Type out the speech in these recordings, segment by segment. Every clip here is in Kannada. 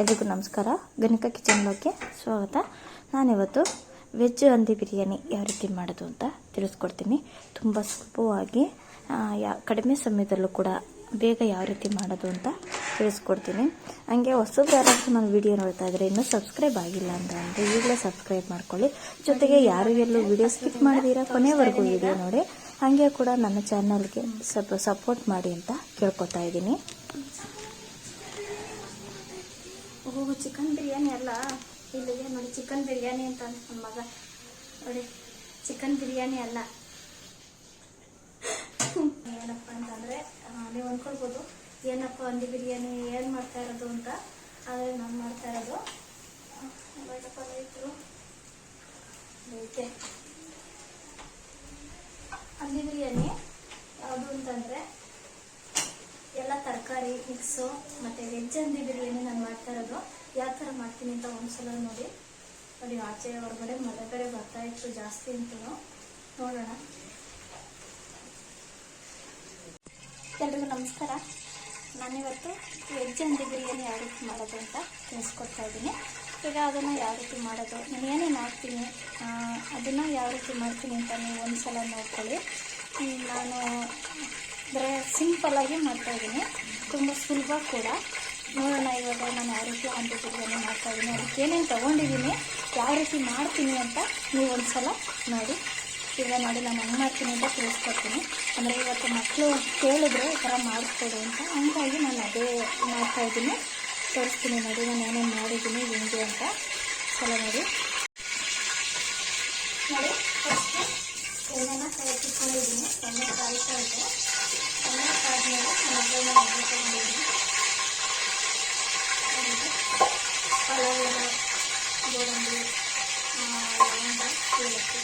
ಎಲ್ರಿಗೂ ನಮಸ್ಕಾರ. ಗಣಿಕಾ ಕಿಚನ್ ಬ್ಲಾಗ್ಗೆ ಸ್ವಾಗತ. ನಾನಿವತ್ತು ವೆಜ್ ಹಂದಿ ಬಿರಿಯಾನಿ ಯಾವ ರೀತಿ ಮಾಡೋದು ಅಂತ ತಿಳಿಸ್ಕೊಡ್ತೀನಿ. ತುಂಬ ಸುಲಭವಾಗಿ ಕಡಿಮೆ ಸಮಯದಲ್ಲೂ ಕೂಡ ಬೇಗ ಯಾವ ರೀತಿ ಮಾಡೋದು ಅಂತ ತಿಳಿಸ್ಕೊಡ್ತೀನಿ. ಹಾಗೆ ಹೊಸಬ್ರು ಯಾರಾದರೂ ನಾನು ವಿಡಿಯೋ ನೋಡ್ತಾ ಇದ್ದರೆ ಇನ್ನೂ ಸಬ್ಸ್ಕ್ರೈಬ್ ಆಗಿಲ್ಲ ಅಂದರೆ ಈಗಲೇ ಸಬ್ಸ್ಕ್ರೈಬ್ ಮಾಡ್ಕೊಳ್ಳಿ. ಜೊತೆಗೆ ಯಾರು ಎಲ್ಲೂ ವಿಡಿಯೋ ಸ್ಕಿಪ್ ಮಾಡಿದ್ದೀರಾ ಕೊನೆವರೆಗೂ ವಿಡಿಯೋ ನೋಡಿ. ಹಾಗೆ ಕೂಡ ನನ್ನ ಚಾನಲ್ಗೆ ಸ್ವಲ್ಪ ಸಪೋರ್ಟ್ ಮಾಡಿ ಅಂತ ಕೇಳ್ಕೊತಾ ಇದ್ದೀನಿ. ಚಿಕನ್ ಬಿರಿಯಾನಿ ಅಲ್ಲ, ಇಲ್ಲಿಗೆ ನೋಡಿ ಚಿಕನ್ ಬಿರಿಯಾನಿ ಅಂತ ನನ್ನ ಮಗ ನೋಡಿ. ಚಿಕನ್ ಬಿರಿಯಾನಿ ಅಲ್ಲ, ಏನಪ್ಪ ಅಂತಂದರೆ ನೀವು ಅಂದ್ಕೊಳ್ಬೋದು ಏನಪ್ಪ ಹಂದಿ ಬಿರಿಯಾನಿ ಏನು ಮಾಡ್ತಾ ಇರೋದು ಅಂತ. ಆದರೆ ನಾನು ಮಾಡ್ತಾ ಇರೋದು ಹಂದಿ ಬಿರಿಯಾನಿ ಯಾವುದು ಅಂತಂದರೆ ಎಲ್ಲ ತರಕಾರಿ ಮಿಕ್ಸು ಮತ್ತು ವೆಜ್ ಹಂದಿ ಬಿರಿಯಾನಿ ನಾನು ಮಾಡ್ತಾ ಇರೋದು. ಯಾವ ಥರ ಮಾಡ್ತೀನಿ ಅಂತ ಒಂದ್ಸಲ ನೋಡಿ. ಆಚೆ ಹೊರಗಡೆ ಮಳೆ ಬೇರೆ ಬರ್ತಾ ಇತ್ತು ಜಾಸ್ತಿ ಅಂತೂ ನೋಡೋಣ. ಎಲ್ರಿಗೂ ನಮಸ್ಕಾರ. ನಾನಿವತ್ತು ವೆಜ್ ಹಂದಿ ಬಿರಿಯಾನಿ ಯಾವ ರೀತಿ ಮಾಡೋದು ಅಂತ ತಿಳಿಸ್ಕೊಡ್ತಾ ಇದ್ದೀನಿ. ಈಗ ಅದನ್ನು ಯಾವ ರೀತಿ ಮಾಡೋದು, ನಾನು ಏನೇನು ಹಾಕ್ತೀನಿ ಅದನ್ನು ಯಾವ ರೀತಿ ಮಾಡ್ತೀನಿ ಅಂತ ನೀವು ಒಂದ್ಸಲ ನೋಡ್ಕೊಳ್ಳಿ. ನಾನು ಅಂದರೆ ಸಿಂಪಲ್ಲಾಗಿ ಮಾಡ್ತಾಯಿದ್ದೀನಿ, ತುಂಬ ಸುಲಭ ಕೂಡ. ನೋಡೋಣ ಇವಾಗ ನಾನು ಯಾವ ರೀತಿ ಹಂದಿ ಬಿರಿಯಾನಿ ಮಾಡ್ತಾಯಿದ್ದೀನಿ, ಅದಕ್ಕೆ ಏನೇನು ತೊಗೊಂಡಿದ್ದೀನಿ, ಯಾವ ರೀತಿ ಮಾಡ್ತೀನಿ ಅಂತ ನೀವು ಒಂದು ಸಲ ನೋಡಿ. ಈಗ ನೋಡಿ ನಾನು ಹೆಂಗೆ ಮಾಡ್ತೀನಿ ಅಂತ ತಿಳಿಸ್ಕೊಡ್ತೀನಿ. ಅಂದರೆ ಇವತ್ತು ಮಕ್ಕಳು ಕೇಳಿದ್ರೆ ಈ ಥರ ಮಾಡಿಸ್ಕೊಡು ಅಂತ, ಹಂಗಾಗಿ ನಾನು ಅದೇ ಮಾಡ್ತಾಯಿದ್ದೀನಿ, ತೋರಿಸ್ತೀನಿ. ನೋಡಿ ನಾನು ಏನೇನು ಮಾಡಿದ್ದೀನಿ ಹೆಂಗೆ ಅಂತ ಸಲ ನೋಡಿ. ಫಸ್ಟು ಎಣ್ಣೆನ ಕಾಯಿಸ್ಕೊಂಡಿದ್ದೀನಿ. ಎಣ್ಣೆ ಕಾಯ್ತಾ ಇದೆ. ಎಣ್ಣೆ ಕಾದ್ಮೇಲೆ ನಾನು ತೊಗೊಂಡಿದ್ದೀನಿ. ಪಲಾವ್ ಎಲೆ, ಗೋಡಂಬಿ, ಲವಂಗ, ಏಲಕ್ಕಿ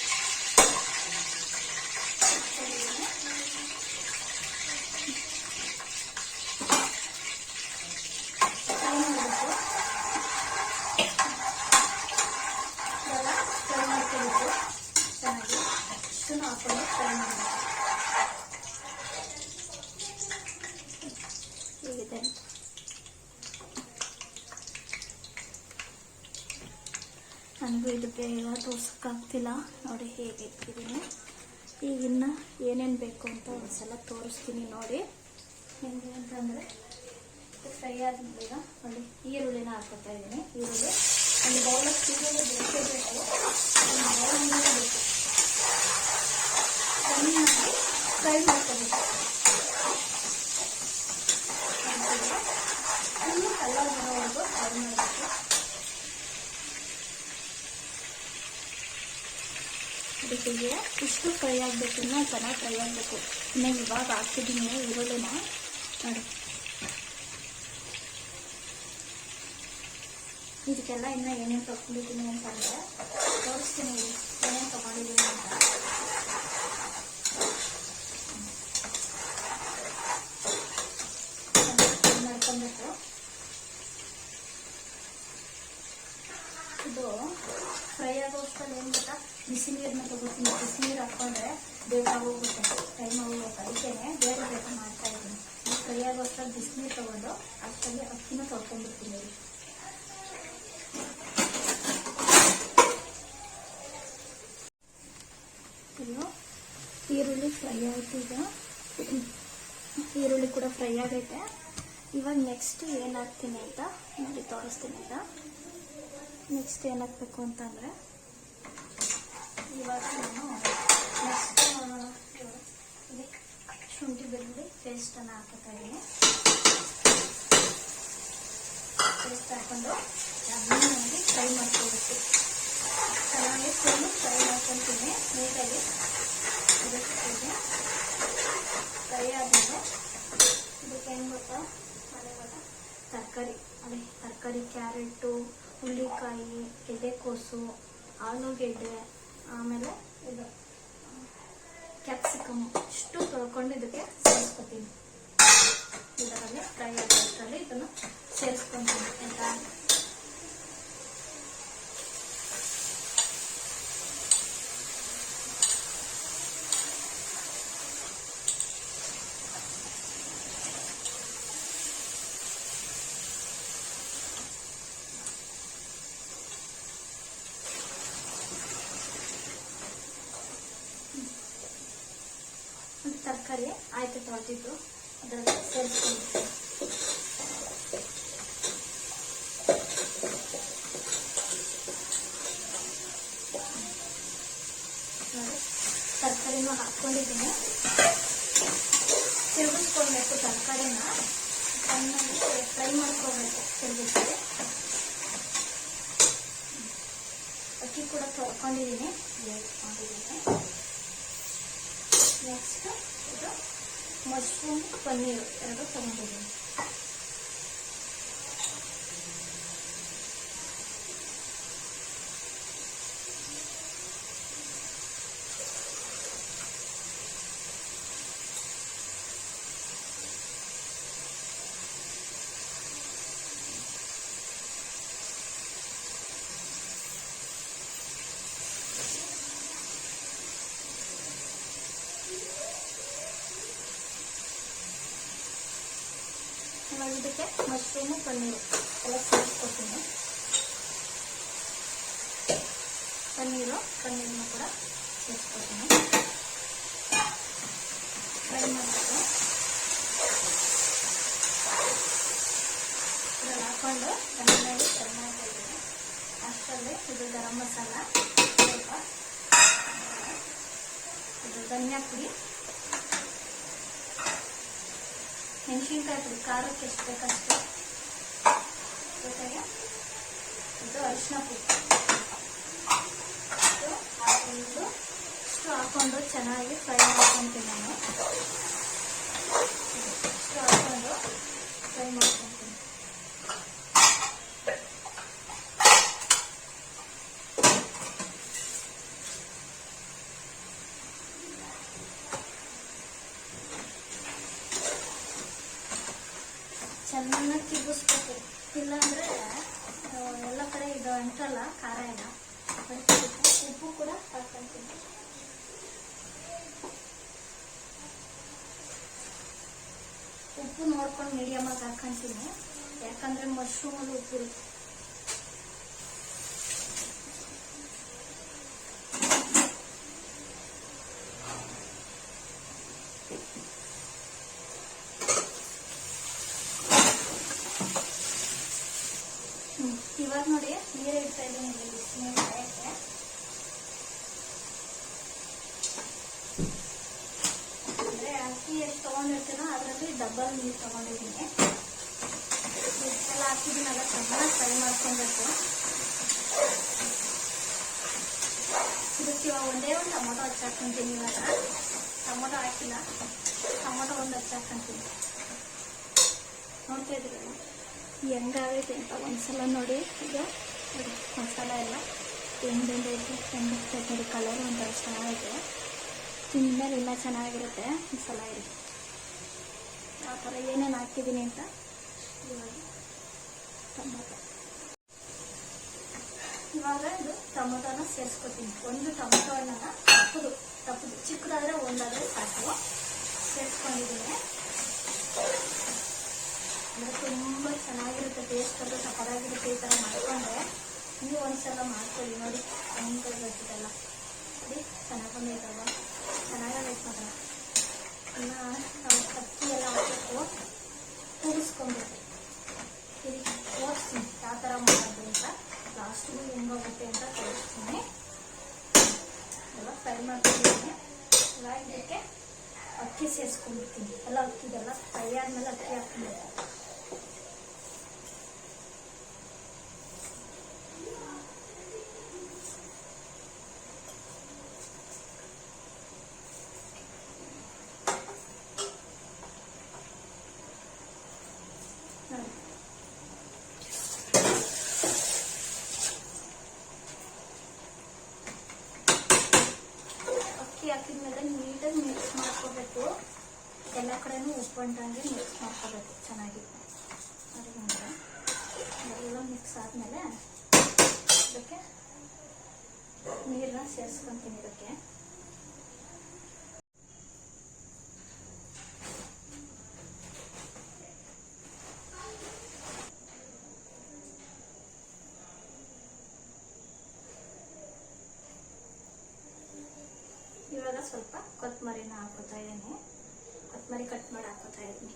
ಫ್ರೈ ಮಾಡಬೇಕು. ಎಲ್ಲ ಫ್ರೈ ಮಾಡ್ಕೊಬೇಕು ಚೆನ್ನಾಗಿ. ಇಷ್ಟನ್ನು ಹಾಕೊಂಡು ಫ್ರೈ ಮಾಡಬೇಕು. ಹೀಗಿದೆ. ನನಗೂ ಇದಕ್ಕೆ ಎಲ್ಲ ತೋರ್ಸೋಕ್ಕಾಗ್ತಿಲ್ಲ ನೋಡಿ, ಹೇಗೆ ಇಟ್ಟಿದ್ದೀನಿ. ಈಗಿನ್ನು ಏನೇನು ಬೇಕು ಅಂತ ಒಂದು ಸಲ ತೋರಿಸ್ತೀನಿ ನೋಡಿ. ಹೆಂಗೆ ಅಂತಂದರೆ ಫ್ರೈ ಆದಮೇಲೆ ಈಗ ನೋಡಿ ಈರುಳ್ಳಿನ ಹಾಕ್ಕೊತಾ ಇದ್ದೀನಿ. ಈರುಳ್ಳಿ ಒಂದು ಬೌಲಷ್ಟು ಈರುಳ್ಳಿ ಬೇಕೇ ಬೇಕು. ಒಂದು ಬೌಲ್ ಬೇಕು. ಚೆನ್ನಾಗಿ ಫ್ರೈ ಮಾಡ್ಕೋಬೇಕು. ಫುಲ್ಲು ಕಲರ್ ಬರೋವರೆಗೂ ಫ್ರೈ ಮಾಡಬೇಕು. ಅದಕ್ಕೆ ಇಷ್ಟು ಫ್ರೈ ಆಗಬೇಕು, ಇನ್ನೂ ಚೆನ್ನಾಗಿ ಫ್ರೈ ಆಗಬೇಕು. ಇನ್ನು ಇವಾಗ ಹಾಕ್ತಿದ್ದೀನಿ ಈರುಳ್ಳಿನ ನೋಡಿ. ಇದಕ್ಕೆಲ್ಲ ಇನ್ನೂ ಏನೇನು ತೊಗೊಂಡಿದ್ದೀನಿ ಅಂತಂದರೆ ತೋರಿಸ್ತೀನಿ ಏನೇನು ತೊಗೊಂಡಿದ್ದೀನಿ ಅಂತ. ಮಾಡ್ಕೊಬೇಕು. ಇದು ಫ್ರೈ ಆಗೋಷ್ಟಲ್ಲಿ ಏನು ಗೊತ್ತಾ, ಬಿಸಿನೀರನ್ನ ತೊಗೋತೀನಿ. ಬಿಸಿನೀರು ಹಾಕ್ಕೊಂಡ್ರೆ ಬೇಗ ಹೋಗುತ್ತೆ, ಟೈಮ್ ಹೋಗುತ್ತೆ. ಅದಕ್ಕೆ ಬೇರೆ ಬೇಗ ಮಾಡ್ತಾ ಇದ್ದೀನಿ. ಈ ಫ್ರೈ ಆಗೋಷ್ಟಲ್ಲಿ ಬಿಸಿನೀರು ತೊಗೊಂಡು ಅಷ್ಟಲ್ಲಿ ಅಕ್ಕಿನ ತೊಳ್ಕೊಂಡ್ಬಿಡ್ತೀನಿ. ಇದು ಈರುಳ್ಳಿ ಫ್ರೈ ಆಯಿತು. ಈಗ ಈರುಳ್ಳಿ ಕೂಡ ಫ್ರೈ ಆಗೈತೆ. ಇವಾಗ ನೆಕ್ಸ್ಟ್ ಏನು ಹಾಕ್ತೀನಿ ಅಂತ ನೋಡಿ ತೋರಿಸ್ತೀನಿ. ಈಗ ನೆಕ್ಸ್ಟ್ ಏನು ಹಾಕಬೇಕು ಅಂತಂದರೆ ಇವಾಗ ನಾನು ನೆಕ್ಸ್ಟ್ ಶುಂಠಿ ಬೆಳ್ಳುಳ್ಳಿ ಪೇಸ್ಟನ್ನು ಹಾಕ್ತಾ ಇದ್ದೀನಿ. ಪೇಸ್ಟ್ ಹಾಕ್ಕೊಂಡು ಅದನ್ನು ನನಗೆ ಫ್ರೈ ಮಾಡ್ಕೊಬೇಕು. ಚೆನ್ನಾಗಿ ಫುಲ್ಲು ಫ್ರೈ ಮಾಡ್ಕೊತೀನಿ ನೀಟಾಗಿ. ಇದಕ್ಕೆ ಫ್ರೈ ಆದಮೇಲೆ ಇದಕ್ಕೆ ಏನು ಗೊತ್ತಾ, ತರಕಾರಿ ಕ್ಯಾರೆಟು, ಹುಳ್ಳಿಕಾಯಿ, ಗೆಡ್ಡೆಕೋಸು, ಆಲೂಗೆಡ್ಡೆ, ಆಮೇಲೆ ಇದು ಕ್ಯಾಪ್ಸಿಕಮ್ ಇಷ್ಟು ತೊಳ್ಕೊಂಡು ಇದಕ್ಕೆ ಸೇರಿಸ್ಕೊತೀನಿ. ಇದರಲ್ಲಿ ಫ್ರೈ ಆಗೋಷ್ಟರಲ್ಲಿ ಇದನ್ನು ಸೇರಿಸ್ಕೊತೀನಿ ಆಯಿತಾ. ಐತೆ ತೊಳೆದಿದ್ದು ಅದರಲ್ಲಿ ಸೇರಿಸ್ಕೊಂಡಿರ್ತೀನಿ. ತರಕಾರಿನೂ ಹಾಕ್ಕೊಂಡಿದ್ದೀನಿ. ತಿರುಗಿಸ್ಕೊಳ್ಬೇಕು ತರಕಾರಿನ, ಚೆನ್ನಾಗಿ ಫ್ರೈ ಮಾಡ್ಕೋಬೇಕು ತಿರುಗಿಸಿ. ಅಕ್ಕಿ ಕೂಡ ತೊಳ್ಕೊಂಡಿದ್ದೀನಿ, ಇಟ್ಕೊಂಡಿದ್ದೀನಿ. ನೆಕ್ಸ್ಟ್ ಇದು ಮಶ್ರೂಮ್ ಪನ್ನೀರು ಎರಡು ತೊಗೊಂಡಿದ್ದೀನಿ. ಇವಾಗ ಇದಕ್ಕೆ ಮಶ್ರೂಮು ಪನ್ನೀರು ಎಲ್ಲ ಸೇರಿಸ್ಕೊತೀನಿ. ಪನ್ನೀರನ್ನು ಕೂಡ ಸೇರಿಸ್ಕೊತೀನಿ. ಫ್ರೈ ಮಾಡಿಬಿಟ್ಟು ಇದ್ರಲ್ಲಿ ಹಾಕ್ಕೊಂಡು ಚೆನ್ನಾಗಿ ಫ್ರೈ ಮಾಡ್ಕೊಳ್ತೀನಿ. ಅಷ್ಟರಲ್ಲಿ ಇದು ಗರಂ ಮಸಾಲ, ಸ್ವಲ್ಪ ಇದು ಧನಿಯಾ ಪುಡಿ, ಮೆಣಸಿನ್ಕಾಯಿ ಪುಡಿ ಖಾರಕ್ಕೆ ಎಷ್ಟು ಬೇಕಷ್ಟು, ಜೊತೆಗೆ ಇದು ಅರಿಶಿನ ಪುಡಿ ಇಷ್ಟು ಹಾಕೊಂಡು ಚೆನ್ನಾಗಿ ಫ್ರೈ ಮಾಡ್ಕೊತೀನಿ. ನಾನು ಇಷ್ಟು ಹಾಕೊಂಡು ಫ್ರೈ ಮಾಡ್ಕೊತೀನಿ. ಚೆನ್ನಾಗಿ ಕಿಗಿಸ್ಬೇಕು, ಇಲ್ಲಾಂದರೆ ಎಲ್ಲ ಕಡೆ ಇದು ಅಂಟಲ್ಲ ಖಾರ ಎಲ್ಲ. ಉಪ್ಪು ಕೂಡ ಹಾಕ್ಕೊಂತೀನಿ. ಉಪ್ಪು ನೋಡ್ಕೊಂಡು ಮೀಡಿಯಮಾಗಿ ಹಾಕ್ಕೊಂತೀನಿ, ಯಾಕಂದರೆ ಮಶ್ರೂಮಲ್ಲಿ ಉಪ್ಪು ಇರುತ್ತೆ. ಇವಾಗ ನೋಡಿ ನೀರು ಇಡ್ತಾ ಇದ್ದೀನಿ, ಬಿಸಿನೀರು ಕಾಯಕ್ಕೆ. ಅಂದರೆ ಅಕ್ಕಿ ಎಷ್ಟು ತೊಗೊಂಡಿರ್ತೀನೋ ಅದರಲ್ಲಿ ಡಬಲ್ ನೀರು ತೊಗೊಂಡಿದ್ದೀನಿ. ಎಲ್ಲ ಹಾಕಿದ್ದೀನಲ್ಲ, ಚೆನ್ನಾಗಿ ಫ್ರೈ ಮಾಡ್ಕೊಬೇಕು. ಇದಕ್ಕೆ ಇವಾಗ ಒಂದೇ ಒಂದು ಟೊಮೊಟೊ ಹಚ್ಚಾಕೊಂತೀನಿ. ಇವಾಗ ಟೊಮೊಟೊ ಹಾಕಿಲ್ಲ, ಟೊಮೊಟೊ ಒಂದು ಹಚ್ಚಾಕೊಂತೀನಿ. ನೋಡ್ತಾ ಇದ್ದೀರಲ್ಲ ಹೆಂಗಾಗೈತೆ ಅಂತ ಒಂದ್ಸಲ ನೋಡಿ. ಈಗ ಮಸಾಲ ಎಲ್ಲ ಹೆಂಗೆ ಚಟ್ನಿ ಕಲರ್ ಒಂಥರ ಚೆನ್ನಾಗೈತೆ. ತಿಂದ್ಮೇಲೆ ಇನ್ನೂ ಚೆನ್ನಾಗಿರುತ್ತೆ. ಒಂದ್ಸಲ ಇರಿ ಆ ಥರ ಏನೇನು ಹಾಕಿದ್ದೀನಿ ಅಂತ. ಇವಾಗ ಇದು ಟೊಮೊಟೊನ ಸೇರಿಸ್ಕೊತೀನಿ. ಒಂದು ಟೊಮೊಟೊ ಹಣ್ಣನ್ನು ತಪ್ಪದು ಚಿಕ್ಕದಾದರೆ ಒಂದಾದರೆ ಸಾಕು. ಸೇರಿಸ್ಕೊಂಡಿದ್ದೀನಿ. ಅಂದರೆ ತುಂಬ ಚೆನ್ನಾಗಿರುತ್ತೆ, ಟೇಸ್ಟ್ ಅದು ಸಪರಾಗಿರುತ್ತೆ. ಈ ಥರ ಮಾಡಿಕೊಂಡ್ರೆ ನೀವು ಒಂದ್ಸಲ ಮಾಡ್ಕೊಳ್ಳಿ ನೋಡಿ, ಹೆಂಗೆ ಗೊತ್ತಿದೆಲ್ಲ ನೋಡಿ. ಚೆನ್ನಾಗಿ ಬಂದೈತಲ್ವ, ಚೆನ್ನಾಗೈತೆ ಮಾತ್ರ. ಇನ್ನು ನಾವು ಅಕ್ಕಿ ಎಲ್ಲ ಹಾಕಬೇಕು, ಕೂಡಿಸ್ಕೊಬೇಕು. ಇಲ್ಲಿ ತೋರಿಸ್ತೀನಿ ಯಾವ ಥರ ಮಾಡೋದು ಅಂತ. ಲಾಸ್ಟಿಗೂ ಹೆಂಗೋಗುತ್ತೆ ಅಂತ ತೋರಿಸ್ತೀನಿ. ಎಲ್ಲ ಫ್ರೈ ಮಾಡ್ಕೊಂಡಿದ್ದೀನಿ. ಇವಾಗ ಇದಕ್ಕೆ ಅಕ್ಕಿ ಸೇರಿಸ್ಕೊಂಡ್ಬಿಡ್ತೀನಿ. ಎಲ್ಲ ಅಕ್ಕಿದೆಲ್ಲ ಫ್ರೈ ಆದಮೇಲೆ ಅಕ್ಕಿ ಹಾಕ್ಕೊಬೇಕು. ಅಕ್ಕಿ ಹಾಕಿದ್ಮೇಲೆ ನೀಟಾಗಿ ಮಿಕ್ಸ್ ಮಾಡ್ಕೋಬೇಕು. ಎಲ್ಲ ಕಡೆನೂ ಉಪ್ಪು ಅಂಟಂಗೆ ಮಿಕ್ಸ್ ಮಾಡ್ಕೋಬೇಕು ಚೆನ್ನಾಗಿ. ಅದರಿಂದ ಎಲ್ಲ ಮಿಕ್ಸ್ ಆದಮೇಲೆ ಇದಕ್ಕೆ ನೀರನ್ನ ಸೇರಿಸ್ಕೊತೀನಿ. ಇದಕ್ಕೆ ಇವಾಗ ಸ್ವಲ್ಪ ಕೊತ್ತಂಬರಿನ ಹಾಕೋತಾ ಇದ್ದೀನಿ. ಕೊತ್ತಂಬರಿ ಕಟ್ ಮಾಡಿ ಹಾಕೋತಾ ಇದ್ದೀನಿ.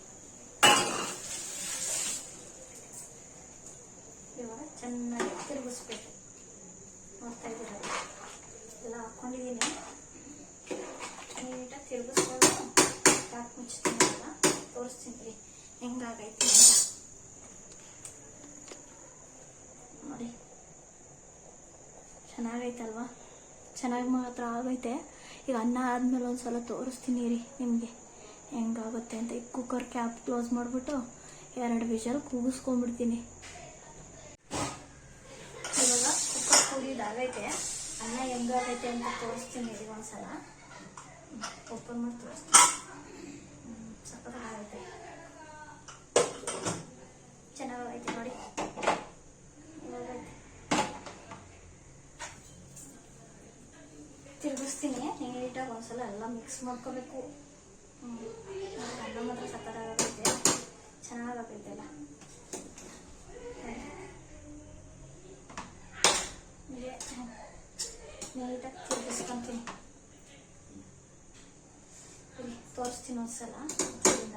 ಇವಾಗ ಚೆನ್ನಾಗಿ ತಿರುಗಿಸ್ಬೇಕು. ನೋಡ್ತಾ ಇದ್ದೀರ ಎಲ್ಲ ಹಾಕ್ಕೊಂಡಿದ್ದೀನಿ. ನೀಟಾಗಿ ತಿರುಗಿಸ್ಕೊಂಡು ಯಾಕೆ ಮುಚ್ತೀನಿ ಅಂತ ತೋರಿಸ್ತೀನಿ ಹೆಂಗಾಗೈತಿ ಅಂತ ನೋಡಿ. ಚೆನ್ನಾಗೈತಲ್ವಾ? ಚೆನ್ನಾಗಿ ಮಾತ್ರ ಆಗೈತೆ. ಈಗ ಅನ್ನ ಆದಮೇಲೆ ಒಂದ್ಸಲ ತೋರಿಸ್ತೀನಿ ರೀ ನಿಮಗೆ ಹೆಂಗಾಗುತ್ತೆ ಅಂತ. ಈಗ ಕುಕ್ಕರ್ ಕ್ಯಾಪ್ ಕ್ಲೋಸ್ ಮಾಡಿಬಿಟ್ಟು 2 ವಿಷಲ್ ಕೂಗಿಸ್ಕೊಂಡ್ಬಿಡ್ತೀನಿ. ಇವಾಗ ಕುಕ್ಕರ್ ಕೂಗಿದಾಗೈತೆ. ಅನ್ನ ಹೆಂಗಾಗೈತೆ ಅಂತ ತೋರಿಸ್ತೀನಿ ಈಗ ಒಂದ್ಸಲ ಓಪನ್ ಮಾಡಿ ತೋರಿಸ್ತೀನಿ. ಸಕ್ಕತ್ತಾಗೈತೆ, ಚೆನ್ನಾಗೈತೆ ನೋಡಿ. ತಿರುಗಿಸ್ತೀನಿ ನೀಟಾಗಿ ಒಂದ್ಸಲ ಎಲ್ಲ ಮಿಕ್ಸ್ ಮಾಡ್ಕೋಬೇಕು. ಅನ್ನ ಮಾತ್ರ ಸಕ್ಕತ್ತಾಗೈತೆ, ಚೆನ್ನಾಗೈತೆ ಎಲ್ಲ. ನೀಟಾಗಿ ತಿರುಗಿಸ್ಕೊತೀನಿ. ತೋರಿಸ್ತೀನಿ ಒಂದ್ಸಲ ಇದರಿಂದ.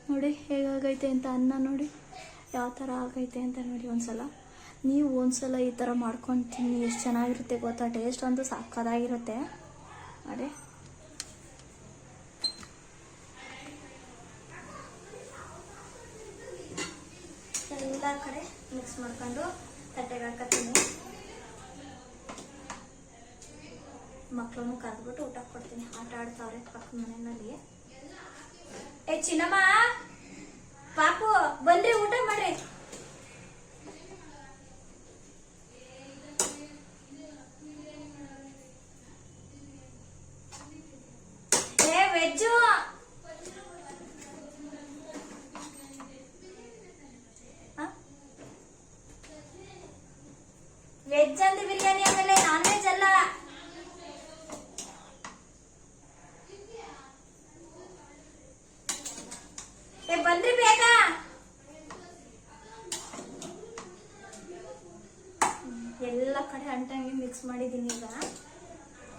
ನೋಡಿ ಹೇಗಾಗೈತೆ ಅಂತ ಅನ್ನ ನೋಡಿ ಯಾವ ಥರ ಆಗೈತೆ ಅಂತ ನೋಡಿ. ಒಂದ್ಸಲ ನೀವು ಒಂದ್ಸಲ ಈ ಥರ ಮಾಡ್ಕೊಂಡು ತಿನ್ನಿ, ಎಷ್ಟು ಚೆನ್ನಾಗಿರುತ್ತೆ ಗೊತ್ತಾ. ಟೇಸ್ಟ್ ಅಂತೂ ಸಕ್ಕತ್ತಾಗಿರುತ್ತೆ ನೋಡಿ. ಎಲ್ಲ ಕಡೆ ಮಿಕ್ಸ್ ಮಾಡ್ಕೊಂಡು ತಟ್ಟೆಗೆ ಹಾಕತ್ತೀನಿ. ಮಕ್ಕಳನ್ನು ಕರೆದ್ಬಿಟ್ಟು ಊಟ ಕೊಡ್ತೀನಿ. ಆಟ ಆಡ್ತಾವ್ರೆ ಪಕ್ಕದ ಮನೆಯಲ್ಲಿ. ಏ ಚಿನ್ನಮ್ಮ, ಪಾಪು ಬನ್ರಿ ಊಟ ಮಾಡ್ರಿ. ಏ ವೆಜ್ಜು, ವೆಜ್ ಅಂತ ಬಿರಿಯಾನಿ, ಆಮೇಲೆ ನಾನ್ ವೆಜ್ ಅಲ್ಲ. ಏ ಬನ್ರಿ ಬೇಗ. ಎಲ್ಲ ಕಡೆ ಅಂಟಂಗೆ ಮಿಕ್ಸ್ ಮಾಡಿದ್ದೀನಿ. ಈಗ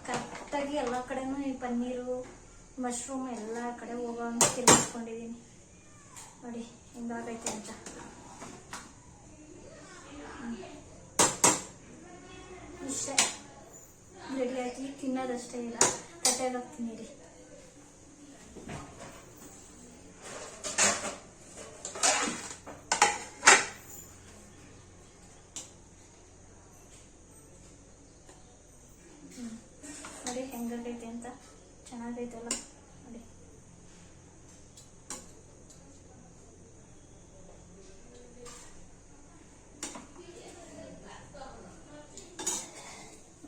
ಕರೆಕ್ಟಾಗಿ ಎಲ್ಲ ಕಡೆನೂ ಈ ಪನ್ನೀರು ಮಶ್ರೂಮ್ ಎಲ್ಲ ಕಡೆ ಹೋಗೋಂಗೆ ತಿರ್ಗಿಸ್ಕೊಂಡಿದ್ದೀನಿ ನೋಡಿ ಹೆಂಗಾಗೈತೆ ಅಂತ. ಇಷ್ಟೇ ರೆಡಿ ಆಯ್ತು. ಈಗ ತಿನ್ನೋದಷ್ಟೇ, ಇಲ್ಲ ತಟ್ಟೆಗೆ ಹಾಕ್ತೀನಿ ರೀ. ನೋಡಿ ಹೆಂಗಾಗೈತೆ ಅಂತ. ಚೆನ್ನಾಗೈತಲ್ಲ ನೋಡಿ.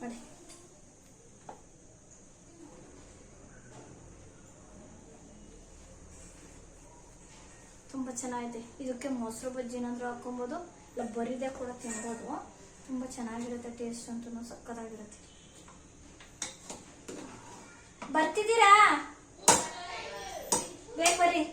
ನೋಡಿ ತುಂಬ ಚೆನ್ನಾಗಿದೆ. ಇದಕ್ಕೆ ಮೊಸರು ಬಜ್ಜಿನಾದ್ರೂ ಹಾಕೊಬೋದು, ಇಲ್ಲ ಬರಿದೆ ಕೂಡ ತಿನ್ಬೋದು. ತುಂಬ ಚೆನ್ನಾಗಿರುತ್ತೆ. ಟೇಸ್ಟ್ ಅಂತೂ ಸಕ್ಕತ್ತಾಗಿರುತ್ತೆ. ಬರ್ತಿದ್ದೀರಾ? ಬೇಗ ಬರ್ರಿ.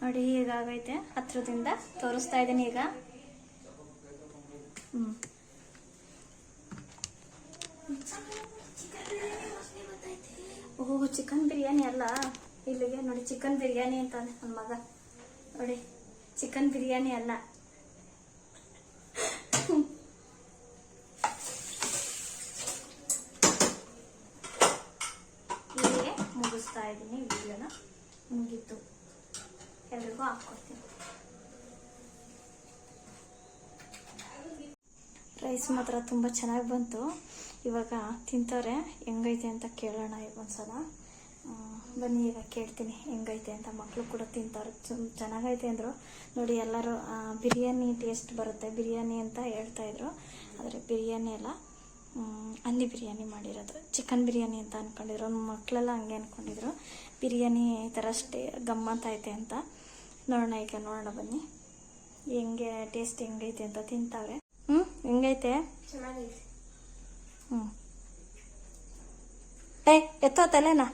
ನೋಡಿ ಹೀಗಾಗೈತೆ. ಹತ್ರದಿಂದ ತೋರಿಸ್ತಾ ಇದ್ದೀನಿ ಈಗ. ಓಹ್, ಚಿಕನ್ ಬಿರಿಯಾನಿ ಅಲ್ಲ, ಇಲ್ಲಿಗೆ ನೋಡಿ ಚಿಕನ್ ಬಿರಿಯಾನಿ ಅಂತಾನೆ ನನ್ನ ಮಗ. ನೋಡಿ ಚಿಕನ್ ಬಿರಿಯಾನಿ ಅಲ್ಲ. ಇಲ್ಲಿಗೆ ಮುಗಿಸ್ತಾ ಇದ್ದೀನಿ ವಿಡಿಯೋನ. ಮುಗೀತು, ಎಲ್ರಿಗೂ ಹಾಕ್ಕೊಡ್ತೀನಿ. ರೈಸ್ ಮಾತ್ರ ತುಂಬ ಚೆನ್ನಾಗಿ ಬಂತು. ಇವಾಗ ತಿಂತವ್ರೆ, ಹೆಂಗೈತೆ ಅಂತ ಕೇಳೋಣ ಈಗ ಒಂದ್ಸಲ. ಬನ್ನಿ ಈಗ ಕೇಳ್ತೀನಿ ಹೆಂಗೈತೆ ಅಂತ. ಮಕ್ಕಳು ಕೂಡ ತಿಂತಾರೆ, ಚೆನ್ನಾಗೈತೆ ಅಂದರು. ನೋಡಿ ಎಲ್ಲರೂ ಬಿರಿಯಾನಿ ಟೇಸ್ಟ್ ಬರುತ್ತೆ ಬಿರಿಯಾನಿ ಅಂತ ಹೇಳ್ತಾಯಿದ್ರು, ಆದರೆ ಬಿರಿಯಾನಿ ಅಲ್ಲ, ಹಂದಿ ಬಿರಿಯಾನಿ ಮಾಡಿರೋದು. ಚಿಕನ್ ಬಿರಿಯಾನಿ ಅಂತ ಅಂದ್ಕೊಂಡಿದ್ರು ನಮ್ಮ ಮಕ್ಕಳೆಲ್ಲ ಹಂಗೆ ಅಂದ್ಕೊಂಡಿದ್ರು. ಬಿರಿಯಾನಿ ಈ ಥರ ಅಷ್ಟೇ ಗಮ್ಮತ್ತೈತೆ ಅಂತ. ನೋಡೋಣ, ಈಗ ನೋಡೋಣ ಬನ್ನಿ ಹೆಂಗೆ ಟೇಸ್ಟ್ ಹೆಂಗೈತೆ ಅಂತ. ತಿಂತಾವ್ರೆ. ಹೆಂಗೈತೆ? ಚೆನ್ನಾಗೈತೆ. ಏಯ್ ಎತ್ತೋ ತಲೆನಾ.